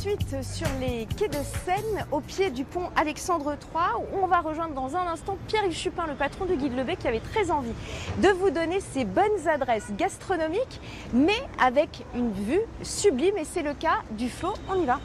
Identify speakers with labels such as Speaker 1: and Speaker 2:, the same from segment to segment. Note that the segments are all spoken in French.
Speaker 1: suite sur les quais de Seine, au pied du pont Alexandre III, où on va rejoindre dans un instant Pierre-Yves Chupin, le patron de Guide Lebet, qui avait très envie de vous donner ses bonnes adresses gastronomiques, mais avec une vue sublime, et c'est le cas du Flot. On y va.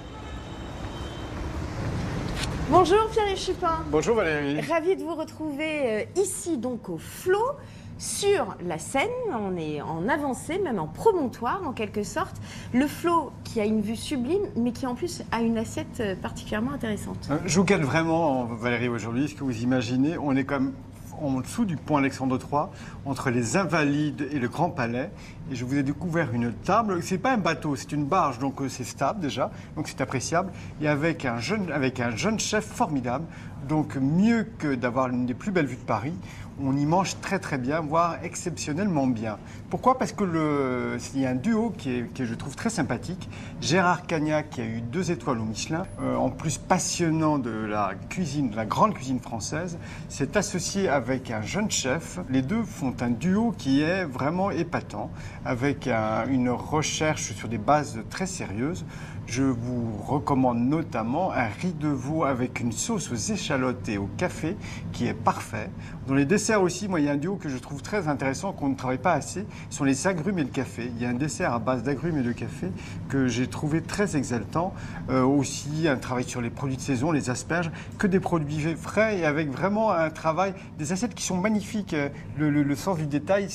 Speaker 1: Bonjour Pierre-Yves Chupin.
Speaker 2: Bonjour Valérie.
Speaker 1: Ravi de vous retrouver ici donc au Flot, sur la Seine. On est en avancée, même en promontoire en quelque sorte. Le Flot qui a une vue sublime, mais qui en plus a une assiette particulièrement intéressante.
Speaker 2: Je vous calme vraiment Valérie aujourd'hui, ce que vous imaginez, on est quand même en dessous du pont Alexandre III, entre les Invalides et le Grand Palais. Et je vous ai découvert une table. C'est pas un bateau, c'est une barge, donc c'est stable déjà, donc c'est appréciable. Et avec un jeune chef formidable, donc mieux que d'avoir l'une des plus belles vues de Paris, on y mange très très bien, voire exceptionnellement bien. Pourquoi? Parce que il y a un duo qui je trouve très sympathique. Gérard Cagnac, qui a eu 2 étoiles au Michelin, en plus passionnant de la cuisine, de la grande cuisine française, s'est associé avec un jeune chef. Les deux font un duo qui est vraiment épatant, avec une recherche sur des bases très sérieuses. Je vous recommande notamment un riz de veau avec une sauce aux échalotes et au café qui est parfait. Dans les desserts aussi, moi, il y a un duo que je trouve très intéressant, qu'on ne travaille pas assez, sont les agrumes et le café. Il y a un dessert à base d'agrumes et de café que j'ai trouvé très exaltant. Aussi, un travail sur les produits de saison, les asperges, que des produits frais et avec vraiment un travail, des assiettes qui sont magnifiques. Le sens du détail,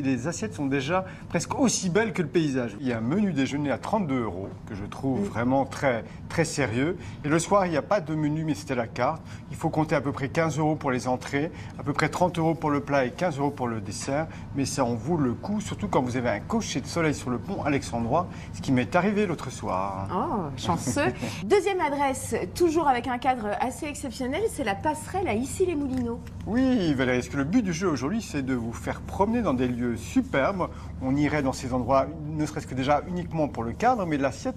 Speaker 2: les assiettes sont déjà presque aussi belles que le paysage. Il y a un menu déjeuner à 32 € que je trouve vraiment très, très sérieux. Et le soir, il n'y a pas de menu, mais c'était la carte. Il faut compter à peu près 15 € pour les entrées, à peu près 30 € pour le plat et 15 € pour le dessert. Mais ça en vaut le coup, surtout quand vous avez un coucher de soleil sur le pont Alexandre III, ce qui m'est arrivé l'autre soir.
Speaker 1: Oh, chanceux. Deuxième adresse, toujours avec un cadre assez exceptionnel, c'est la passerelle à Issy-les-Moulineaux.
Speaker 2: Oui, Valérie, parce que le but du jeu aujourd'hui, c'est de vous faire promener dans des lieux superbes. On irait dans ces endroits, ne serait-ce que déjà uniquement pour le cadre, mais l'assiette,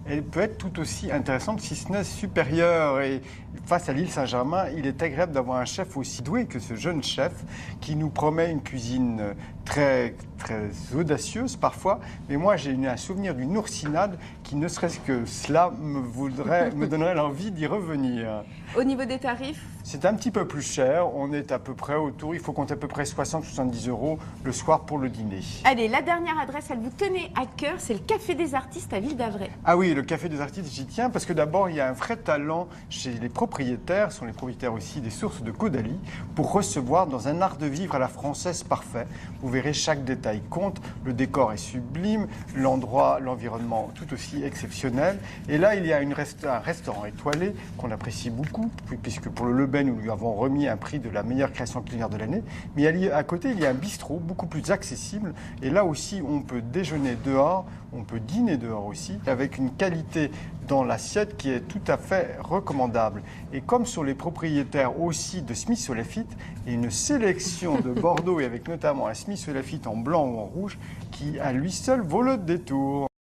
Speaker 2: elle peut être tout aussi intéressante, si ce n'est supérieure. Et face à l'île Saint-Germain, il est agréable d'avoir un chef aussi doué que ce jeune chef qui nous promet une cuisine très, très audacieuse parfois. Mais moi, j'ai un souvenir d'une oursinade qui, ne serait-ce que cela, me donnerait l'envie d'y revenir.
Speaker 1: Au niveau des tarifs?
Speaker 2: C'est un petit peu plus cher. On est à peu près autour, il faut compter à peu près 60-70 € le soir pour le dîner.
Speaker 1: Allez, la dernière adresse, elle vous tenait à cœur, c'est le Café des Artistes à Ville d'Avray.
Speaker 2: Ah oui, le Café des Artistes, j'y tiens parce que d'abord, il y a un vrai talent chez les propriétaires, ce sont les propriétaires aussi des sources de Caudalie, pour recevoir dans un art de vivre à la française parfait. Vous verrez, chaque détail compte, le décor est sublime, l'endroit, l'environnement tout aussi exceptionnel. Et là, il y a un restaurant étoilé qu'on apprécie beaucoup, puisque pour le Lebet, nous lui avons remis un prix de la meilleure création culinaire de l'année. Mais à côté, il y a un bistrot beaucoup plus accessible. Et là aussi, on peut déjeuner dehors, on peut dîner dehors aussi, avec une qualité dans l'assiette qui est tout à fait recommandable. Et comme sur les propriétaires aussi de Smith Lafitte, il y a une sélection de Bordeaux, et avec notamment un Smith Lafitte en blanc ou en rouge, qui à lui seul vaut le détour.